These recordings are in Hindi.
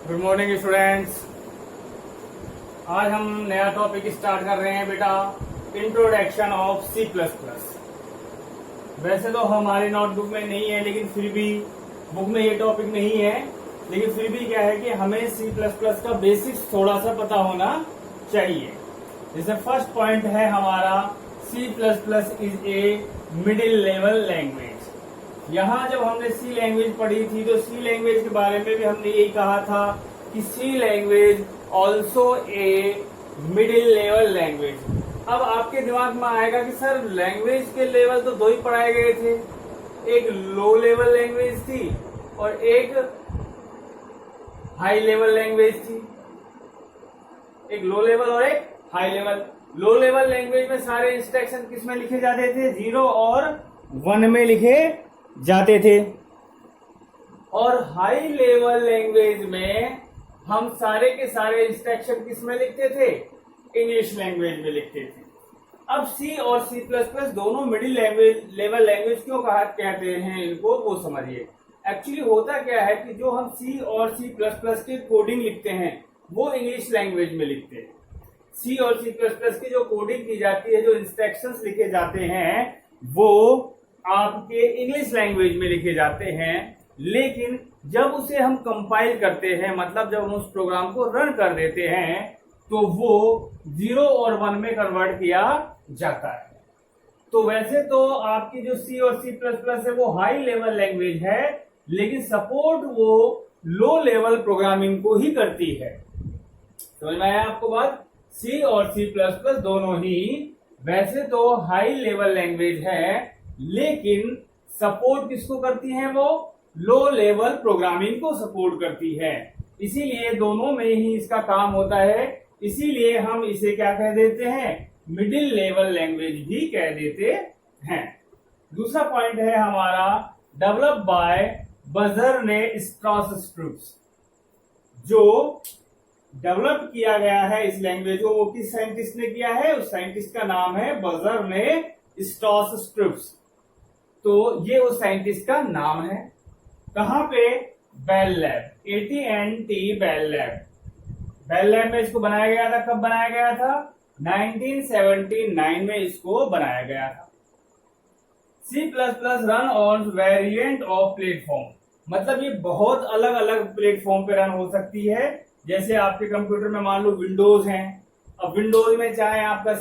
Good morning students. आज हम नया टॉपिक स्टार्ट कर रहे हैं बेटा, introduction of C plus plus. वैसे तो हमारे नोटबुक में नहीं है, लेकिन फिर भी बुक में ये टॉपिक नहीं है, लेकिन फिर भी क्या है कि हमें सी प्लस प्लस का बेसिक्स थोड़ा सा पता होना चाहिए। जैसे फर्स्ट पॉइंट है हमारा, C plus plus is a middle level language. यहाँ जब हमने सी लैंग्वेज पढ़ी थी तो सी लैंग्वेज के बारे में भी हमने यही कहा था कि C language also a middle level language. अब आपके दिमाग में आएगा कि सर लैंग्वेज के लेवल तो दो ही पढ़ाए गए थे, एक लो लेवल लैंग्वेज थी और एक हाई लेवल लैंग्वेज थी। एक लो लेवल और एक high level. Low level language में सारे इंस्ट्रक्शन किस में लिखे जाते थे? 0 और 1 में लिखे जाते थे। और हाई लेवल लैंग्वेज में हम सारे के सारे इंस्ट्रक्शन किस में लिखते थे? इंग्लिश लैंग्वेज में लिखते थे। अब सी और सी प्लस प्लस दोनों मिडिल लेवल लैंग्वेज क्यों कहते हैं इनको, वो समझिए। एक्चुअली होता क्या है कि जो हम सी और सी प्लस प्लस की कोडिंग लिखते हैं वो इंग्लिश लैंग्वेज में लिखते हैं। सी और सी प्लस प्लस की जो कोडिंग की जाती है, जो इंस्ट्रक्शंस लिखे जाते हैं, वो आपके इंग्लिश लैंग्वेज में लिखे जाते हैं। लेकिन जब उसे हम कंपाइल करते हैं, मतलब जब हम उस प्रोग्राम को रन कर देते हैं, तो वो 0 और 1 में कन्वर्ट किया जाता है। तो वैसे तो आपकी जो सी और सी प्लस प्लस है वो हाई लेवल लैंग्वेज है, लेकिन सपोर्ट वो लो लेवल प्रोग्रामिंग को ही करती है। समझ में आया आपको बात? सी और सी प्लस प्लस दोनों ही वैसे तो हाई लेवल लैंग्वेज है, लेकिन सपोर्ट किसको करती है? वो लो लेवल प्रोग्रामिंग को सपोर्ट करती है। इसीलिए दोनों में ही इसका काम होता है। इसीलिए हम इसे क्या कह देते हैं? मिडिल लेवल लैंग्वेज भी कह देते हैं। दूसरा पॉइंट है हमारा, डेवलप बाय बर्नर्ड स्ट्रक्स। जो डेवलप किया गया है इस लैंग्वेज को, वो किस साइंटिस्ट ने किया है? उस साइंटिस्ट का नाम है बर्नर्ड स्ट्रक्स। तो ये उस साइंटिस्ट का नाम है। कहां पे? Bell lab, AT&T Bell lab. Bell lab में इसको बनाया गया था। कब बनाया गया था? 1979 में इसको बनाया गया था। C plus plus run on variant of platform, मतलब ये बहुत अलग अलग प्लेटफॉर्म पे रन हो सकती है। जैसे आपके कंप्यूटर में मान लो विंडोज हैं। अब विंडोज में चाहे आपका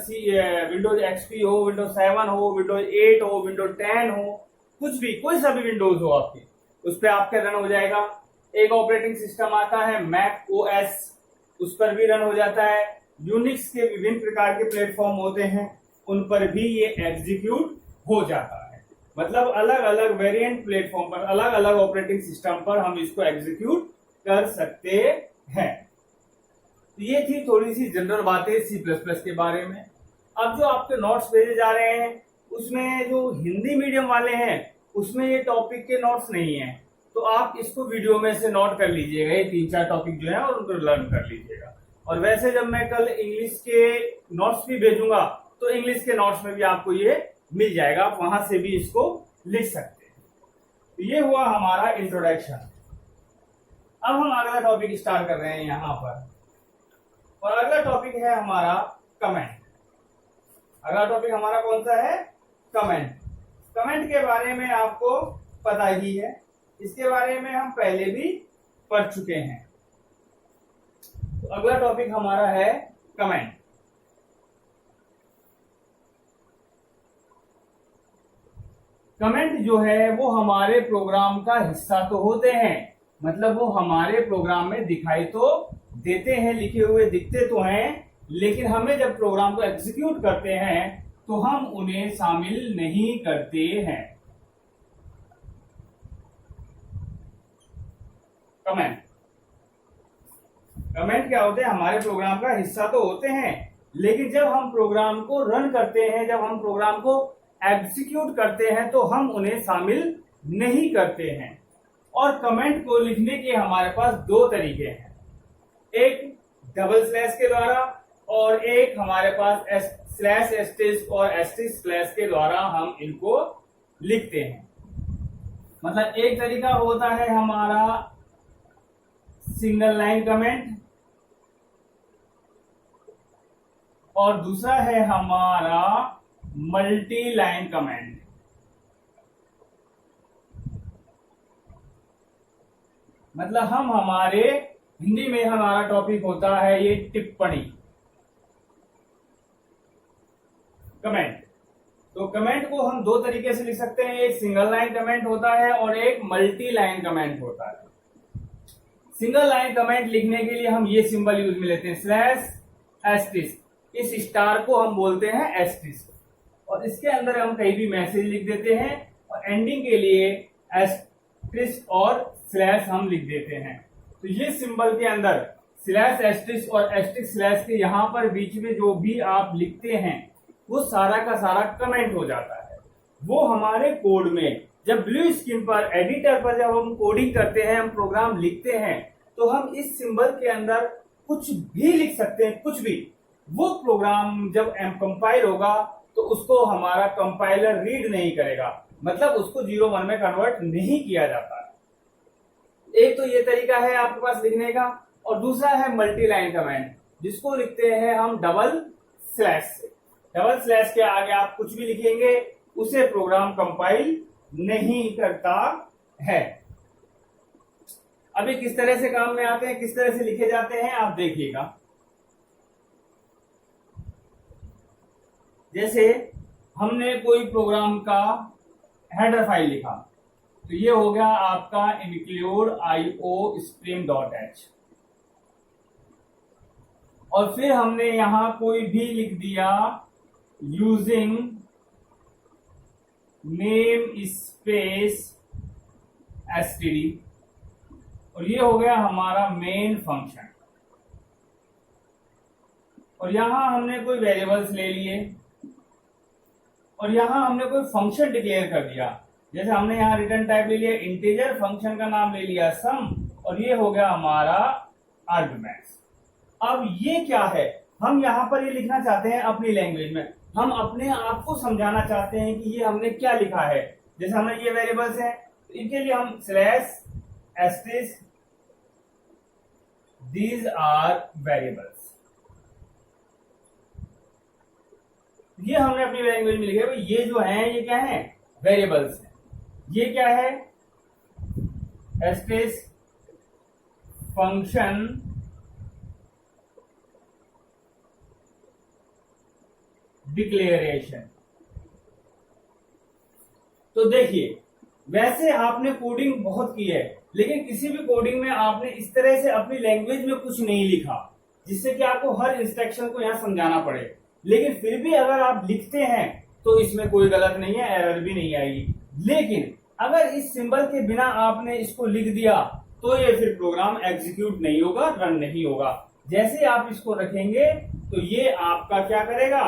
विंडोज XP हो, विंडोज 7 हो, विंडोज 8 हो, विंडोज 10 हो, कुछ भी, कोई सा भी विंडोज हो आपके, उस पर आपके रन हो जाएगा। एक ऑपरेटिंग सिस्टम आता है मैक OS, उस पर भी रन हो जाता है। यूनिक्स के विभिन्न प्रकार के प्लेटफॉर्म होते हैं, उन पर भी ये एग्जीक्यूट हो जाता है। मतलब अलग अलग वेरिएंट प्लेटफॉर्म पर, अलग अलग ऑपरेटिंग सिस्टम पर हम इसको एग्जीक्यूट कर सकते हैं। ये थी थोड़ी सी जनरल बातें सी प्लस प्लस के बारे में। अब जो आपके नोट्स भेजे जा रहे हैं, उसमें जो हिंदी मीडियम वाले हैं उसमें ये टॉपिक के नोट्स नहीं है, तो आप इसको वीडियो में से नोट कर लीजिएगा। ये 3-4 टॉपिक जो है और उनको लर्न कर लीजिएगा। और वैसे जब मैं कल इंग्लिश के नोट्स भी भेजूंगा तो इंग्लिश के नोट्स में भी आपको ये मिल जाएगा, आप वहां से भी इसको लिख सकते हैं। तो ये हुआ हमारा इंट्रोडक्शन। अब हम अगला टॉपिक स्टार्ट कर रहे हैं यहाँ पर, और अगला टॉपिक है हमारा कमेंट। अगला टॉपिक हमारा कौन सा है? कमेंट। कमेंट के बारे में आपको पता ही है, इसके बारे में हम पहले भी पढ़ चुके हैं। तो अगला टॉपिक हमारा है कमेंट। कमेंट जो है वो हमारे प्रोग्राम का हिस्सा तो होते हैं, मतलब वो हमारे प्रोग्राम में दिखाई तो देते हैं, लिखे हुए दिखते तो हैं, लेकिन हमें जब प्रोग्राम को एग्जीक्यूट करते हैं तो हम उन्हें शामिल नहीं करते हैं। कमेंट क्या होते हैं? हमारे प्रोग्राम का हिस्सा तो होते हैं, लेकिन जब हम प्रोग्राम को रन करते हैं, जब हम प्रोग्राम को एग्जीक्यूट करते हैं, तो हम उन्हें शामिल नहीं करते हैं। और कमेंट को लिखने के हमारे पास 2 तरीके हैं, एक डबल स्लैश के द्वारा और एक हमारे पास स्लैश एस्टेरिस्क और एस्टेरिस्क स्लैश के द्वारा हम इनको लिखते हैं। मतलब एक तरीका होता है हमारा सिंगल लाइन कमेंट और दूसरा है हमारा मल्टी लाइन कमेंट। मतलब हम हमारे हिंदी में हमारा टॉपिक होता है ये टिप्पणी कमेंट। तो कमेंट को हम दो तरीके से लिख सकते हैं, एक सिंगल लाइन कमेंट होता है और एक मल्टी लाइन कमेंट होता है। सिंगल लाइन कमेंट लिखने के लिए हम ये सिंबल यूज में लेते हैं स्लैश एस्टेरिस्क। इस स्टार को हम बोलते हैं एस्टेरिस्क और इसके अंदर हम कहीं भी मैसेज लिख देते हैं और एंडिंग के लिए एस्टेरिस्क और स्लैश हम लिख देते हैं। तो ये सिंबल के अंदर स्लैश एस्टेरिस्क और एस्टेरिस्क स्लैश के यहाँ पर बीच में जो भी आप लिखते हैं वो सारा का सारा कमेंट हो जाता है। वो हमारे कोड में जब ब्लू स्क्रीन पर एडिटर पर जब हम कोडिंग करते हैं, हम प्रोग्राम लिखते हैं, तो हम इस सिंबल के अंदर कुछ भी लिख सकते हैं, कुछ भी। वो प्रोग्राम जब कंपाइल होगा तो उसको हमारा कंपाइलर रीड नहीं करेगा, मतलब उसको 0-1 में कन्वर्ट नहीं किया जाता है। एक तो ये तरीका है आपके पास लिखने का और दूसरा है मल्टी लाइन कमेंट, जिसको लिखते हैं हम डबल स्लैश से। डबल स्लैश के आगे आप कुछ भी लिखेंगे उसे प्रोग्राम कंपाइल नहीं करता है। अभी किस तरह से काम में आते हैं, किस तरह से लिखे जाते हैं आप देखिएगा। जैसे हमने कोई प्रोग्राम का हेडर फाइल लिखा तो ये हो गया आपका include iostream.h और फिर हमने यहां कोई भी लिख दिया यूजिंग नेम स्पेस std और ये हो गया हमारा मेन फंक्शन। और यहां हमने कोई वेरिएबल्स ले लिए और यहां हमने कोई फंक्शन डिक्लेयर कर दिया। जैसे हमने यहां रिटर्न टाइप ले लिया इंटीजर, फंक्शन का नाम ले लिया सम और ये हो गया हमारा आर्गुमेंट्स। अब ये क्या है, हम यहां पर ये लिखना चाहते हैं अपनी लैंग्वेज में, हम अपने आप को समझाना चाहते हैं कि ये हमने क्या लिखा है। जैसे हमने ये वेरिएबल्स हैं तो इनके लिए हम slash asterisk these are variables, ये हमने अपनी लैंग्वेज में लिखा है। ये जो है ये क्या है, वेरिएबल्स है। ये क्या है, एस्टेरिस्क फंक्शन डिक्लेरेशन। तो देखिए वैसे आपने कोडिंग बहुत की है, लेकिन किसी भी कोडिंग में आपने इस तरह से अपनी लैंग्वेज में कुछ नहीं लिखा जिससे कि आपको हर इंस्ट्रक्शन को यहां समझाना पड़े। लेकिन फिर भी अगर आप लिखते हैं तो इसमें कोई गलत नहीं है, एरर भी नहीं आएगी। लेकिन अगर इस सिंबल के बिना आपने इसको लिख दिया तो ये फिर प्रोग्राम एग्जीक्यूट नहीं होगा, रन नहीं होगा। जैसे आप इसको रखेंगे तो ये आपका क्या करेगा,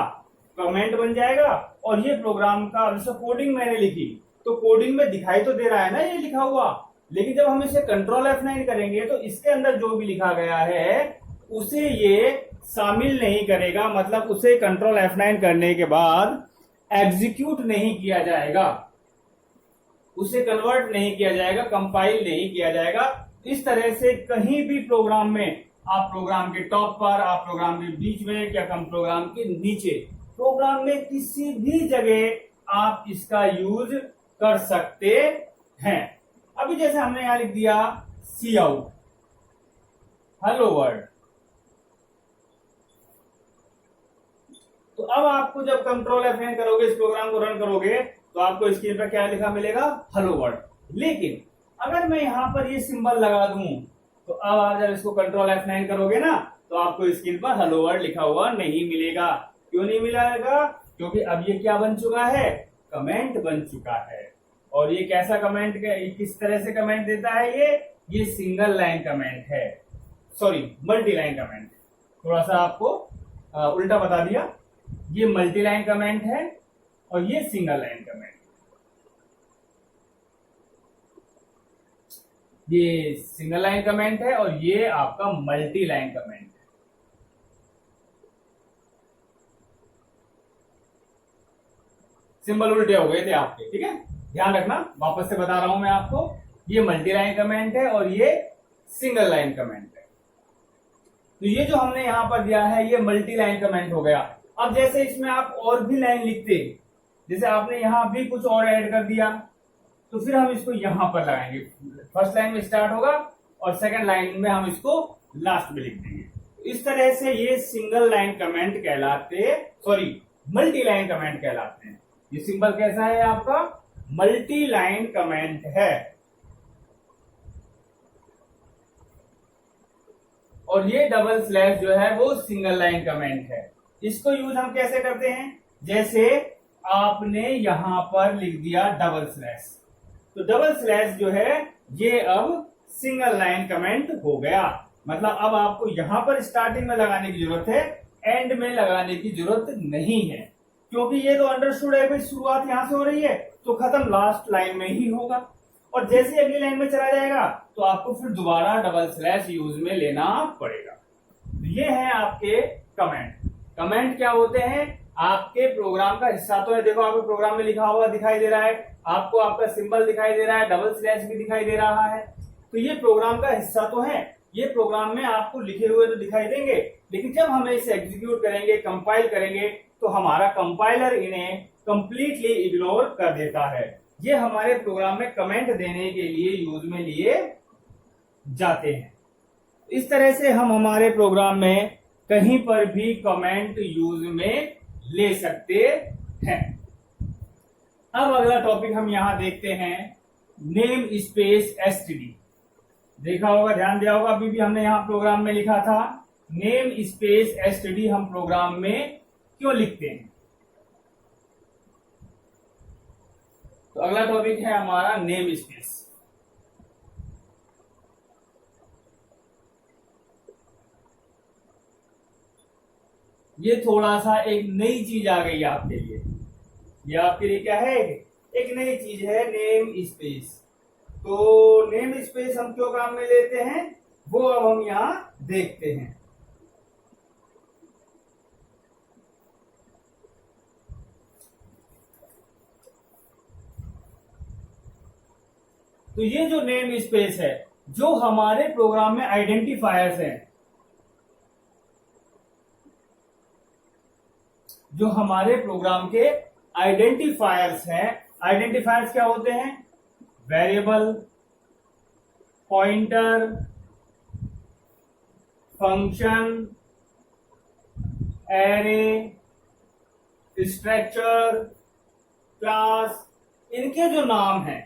कमेंट बन जाएगा और ये प्रोग्राम का जैसे कोडिंग मैंने लिखी तो कोडिंग में दिखाई तो दे रहा है ना ये लिखा हुआ, लेकिन जब हम इसे कंट्रोल F9 करेंगे तो इसके अंदर जो भी लिखा गया है उसे ये शामिल नहीं करेगा, मतलब उसे कंट्रोल F9 करने के बाद एग्जीक्यूट नहीं किया जाएगा, उसे कन्वर्ट नहीं किया जाएगा, कंपाइल नहीं किया जाएगा। इस तरह से कहीं भी प्रोग्राम में, आप प्रोग्राम के टॉप पर, आप प्रोग्राम के बीच में या कम प्रोग्राम के नीचे, प्रोग्राम में किसी भी जगह आप इसका यूज कर सकते हैं। अभी जैसे हमने यहां लिख दिया सी आउट हेलो वर्ल्ड, तो अब आपको जब कंट्रोल F9 करोगे, इस प्रोग्राम को रन करोगे तो आपको स्क्रीन पर क्या लिखा मिलेगा, हेलो वर्ल्ड। लेकिन अगर मैं यहां पर ये सिंबल लगा दूं तो अब आप जब इसको कंट्रोल F9 करोगे ना तो आपको स्क्रीन पर हेलो वर्ल्ड लिखा हुआ नहीं मिलेगा। क्यों नहीं मिलेगा, क्योंकि अब ये क्या बन चुका है, कमेंट बन चुका है। और ये कैसा कमेंट, किस तरह से कमेंट देता है, ये सिंगल लाइन कमेंट है, सॉरी मल्टी लाइन कमेंट। थोड़ा सा आपको उल्टा बता दिया, ये मल्टी लाइन कमेंट है और ये सिंगल लाइन कमेंट। ये सिंगल लाइन कमेंट है और ये आपका मल्टी लाइन कमेंट है। सिंबल उल्टे हो गए थे आपके, ठीक है, ध्यान रखना, वापस से बता रहा हूं मैं आपको। ये मल्टी लाइन कमेंट है और ये सिंगल लाइन कमेंट है। तो ये जो हमने यहां पर दिया है ये मल्टी लाइन कमेंट हो गया। अब जैसे इसमें आप और भी लाइन लिखते, जैसे आपने यहां भी कुछ और ऐड कर दिया, तो फिर हम इसको यहां पर लगाएंगे। फर्स्ट लाइन में स्टार्ट होगा और सेकंड लाइन में हम इसको लास्ट में लिख देंगे। इस तरह से ये सिंगल लाइन कमेंट कहलाते, सॉरी मल्टी लाइन कमेंट कहलाते हैं। ये सिंबल कैसा है आपका? मल्टी लाइन कमेंट है। और ये डबल स्लैश जो है वो सिंगल लाइन कमेंट है। इसको यूज हम कैसे करते हैं? जैसे आपने यहां पर लिख दिया डबल स्लैश, तो डबल स्लैश जो है ये अब सिंगल लाइन कमेंट हो गया। मतलब अब आपको यहां पर स्टार्टिंग में लगाने की जरूरत है, एंड में लगाने की जरूरत नहीं है, क्योंकि ये तो अंडरस्टूड है भाई शुरुआत यहां से हो रही है तो खत्म लास्ट लाइन में ही होगा। और जैसे अगली लाइन में चला जाएगा तो आपको फिर दोबारा डबल स्लैश यूज में लेना पड़ेगा। ये है आपके कमेंट। कमेंट क्या होते हैं? आपके प्रोग्राम का हिस्सा तो है। देखो आपके प्रोग्राम में लिखा हुआ दिखाई दे रहा है, आपको आपका सिंबल दिखाई दे रहा है, डबल स्लैश भी दिखाई दे रहा है, तो ये प्रोग्राम का हिस्सा तो है। ये प्रोग्राम में आपको लिखे हुए तो दिखाई देंगे, लेकिन जब हमें इसे एग्जीक्यूट करेंगे, कंपाइल करेंगे, तो हमारा कंपाइलर इन्हें कंप्लीटली इग्नोर कर देता है। ये हमारे प्रोग्राम में कमेंट देने के लिए यूज में लिए जाते हैं। इस तरह से हम हमारे प्रोग्राम में कहीं पर भी कमेंट यूज में ले सकते हैं। अब अगला टॉपिक हम यहां देखते हैं, नेम स्पेस एसटीडी। देखा होगा, ध्यान दिया होगा, अभी भी हमने यहां प्रोग्राम में लिखा था नेम स्पेस एसटीडी। हम प्रोग्राम में क्यों लिखते हैं? तो अगला टॉपिक है हमारा नेम स्पेस। ये थोड़ा सा एक नई चीज आ गई आपके लिए। ये आपके लिए क्या है? एक नई चीज है, नेम स्पेस। तो नेम स्पेस हम क्यों काम में लेते हैं वो अब हम यहां देखते हैं। तो ये जो नेम स्पेस है, जो हमारे प्रोग्राम में आइडेंटिफायर्स हैं, जो हमारे प्रोग्राम के आइडेंटिफायर्स हैं। आइडेंटिफायर्स क्या होते हैं? Variable, pointer, function, array, structure, class, इनके जो नाम हैं,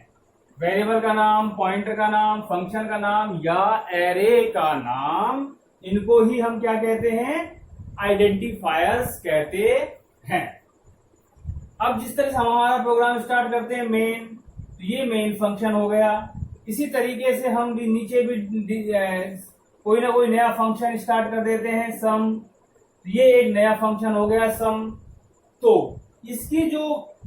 वेरिएबल का नाम, पॉइंटर का नाम, फंक्शन का नाम या एरे का नाम, इनको ही हम क्या कहते हैं? आइडेंटिफायर्स कहते हैं। अब जिस तरह से हम हमारा प्रोग्राम स्टार्ट करते हैं मेन, तो ये मेन फंक्शन हो गया। इसी तरीके से हम भी नीचे भी कोई ना कोई नया फंक्शन स्टार्ट कर देते हैं, सम, ये एक नया फंक्शन हो गया सम। तो इसकी जो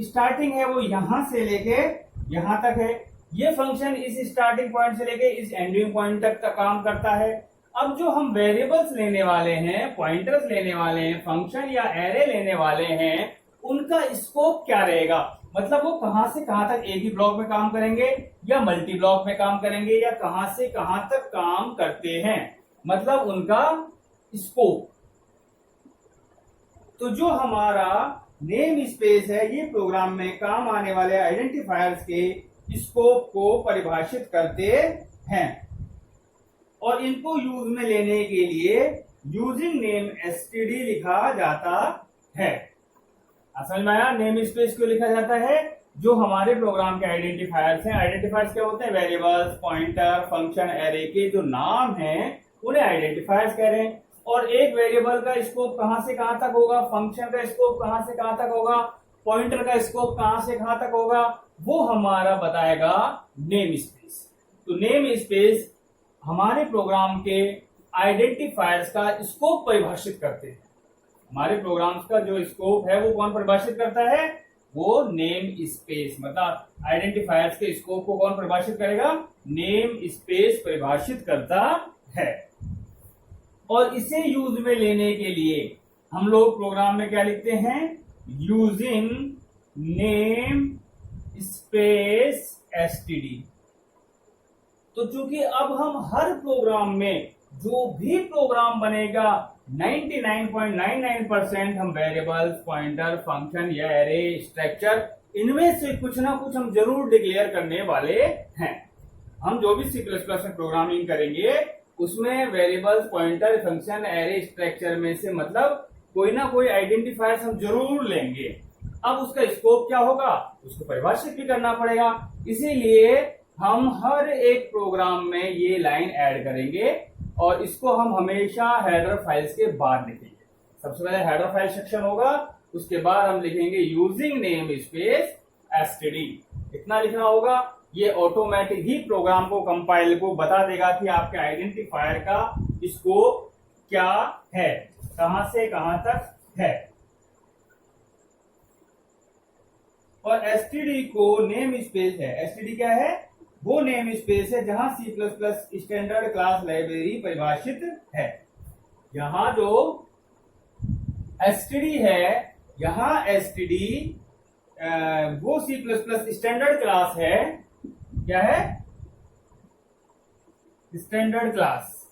स्टार्टिंग है वो यहां से लेके यहां तक है। ये फंक्शन इस स्टार्टिंग पॉइंट से लेके इस एंडिंग पॉइंट तक का काम करता है। अब जो हम वेरिएबल्स लेने वाले हैं, पॉइंटर्स लेने वाले हैं, फंक्शन या एरे लेने वाले हैं, उनका स्कोप क्या रहेगा? मतलब वो कहां से कहां तक एक ही ब्लॉक में काम करेंगे या मल्टी ब्लॉक में काम करेंगे या कहां से कहां तक काम करते हैं, मतलब उनका स्कोप। तो जो हमारा नेम स्पेस है ये प्रोग्राम में काम आने वाले आइडेंटिफायर्स के स्कोप को परिभाषित करते हैं और इनको यूज में लेने के लिए यूजिंग नेम एसटीडी लिखा जाता है। असल में आया, नेम स्पेस क्यों लिखा जाता है? जो हमारे प्रोग्राम के आइडेंटिफायर्स हैं। आइडेंटिफायर्स क्या होते हैं? वेरिएबल्स, पॉइंटर, फंक्शन, एरे के जो नाम हैं उन्हें आइडेंटिफायर्स कह रहे हैं। और एक वेरिएबल का स्कोप कहां से कहां तक होगा, फंक्शन का स्कोप कहां से कहां तक होगा, पॉइंटर का स्कोप कहां से कहां तक होगा, वो हमारा बताएगा नेम स्पेस। तो नेम स्पेस हमारे प्रोग्राम के आइडेंटिफायर्स का स्कोप परिभाषित करते हैं। हमारे प्रोग्राम्स का जो स्कोप है वो कौन परिभाषित करता है? वो नेम स्पेस। मतलब आइडेंटिफायर्स के स्कोप को कौन परिभाषित करेगा? नेम स्पेस परिभाषित करता है। और इसे यूज में लेने के लिए हम लोग प्रोग्राम में क्या लिखते हैं? Using name space STD. तो चूंकि अब हम हर प्रोग्राम में जो भी प्रोग्राम बनेगा 99.99% हम वेरिएबल्स, पॉइंटर, फंक्शन या एरे, स्ट्रक्चर इनमें से कुछ ना कुछ हम जरूर डिक्लेयर करने वाले हैं। हम जो भी C++ में प्रोग्रामिंग करेंगे उसमें variables, pointer, function, array, structure में से मतलब कोई ना कोई आइडेंटिफायर्स हम जरूर लेंगे। अब उसका स्कोप क्या होगा उसको परिभाषित भी करना पड़ेगा, इसीलिए हम हर एक प्रोग्राम में ये लाइन ऐड करेंगे और इसको हम हमेशा हेडर फाइल्स के बाद लिखेंगे। सबसे पहले हेडर फाइल सेक्शन होगा, उसके बाद हम लिखेंगे यूजिंग नेम स्पेस std। इतना लिखना होगा। ये ऑटोमेटिक ही प्रोग्राम को, कंपाइल को बता देगा कि आपके आइडेंटिफायर का स्कोप क्या है, कहां से कहां तक है। और std को नेम स्पेस है। std क्या है? वो नेम स्पेस है जहां C++ स्टैंडर्ड क्लास लाइब्रेरी परिभाषित है। यहां जो std है, यहां std वो C++ स्टैंडर्ड क्लास है। क्या है? Standard class.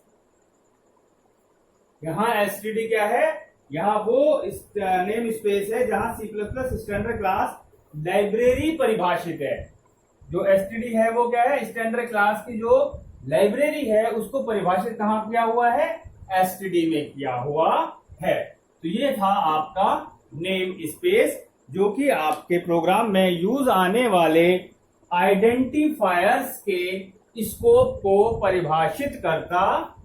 यहां std क्या है? यहां वो नेम स्पेस है जहां C++ स्टैंडर्ड क्लास लाइब्रेरी परिभाषित है। जो std है वो क्या है? स्टैंडर्ड क्लास की जो लाइब्रेरी है उसको परिभाषित कहां किया हुआ है? std में किया हुआ है। तो ये था आपका नेम स्पेस, जो कि आपके प्रोग्राम में यूज आने वाले आइडेंटिफायर्स के स्कोप को परिभाषित करता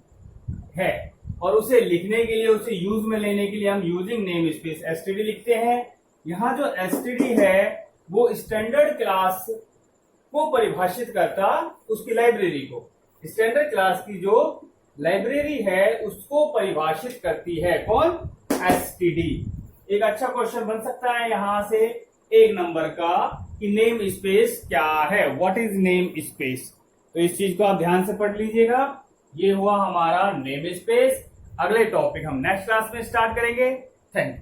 है। और उसे लिखने के लिए, उसे यूज में लेने के लिए हम यूजिंग नेम स्पेस std लिखते हैं। यहां जो std है वो स्टैंडर्ड क्लास को परिभाषित करता, उसकी लाइब्रेरी को, स्टैंडर्ड क्लास की जो लाइब्रेरी है उसको परिभाषित करती है। कौन? std। एक अच्छा क्वेश्चन बन सकता है यहां से 1 नंबर का कि नेम स्पेस क्या है, व्हाट इज नेम स्पेस। तो इस चीज को आप ध्यान से पढ़ लीजिएगा। ये हुआ हमारा नेम स्पेस। अगले टॉपिक हम नेक्स्ट क्लास में स्टार्ट करेंगे। Thank you.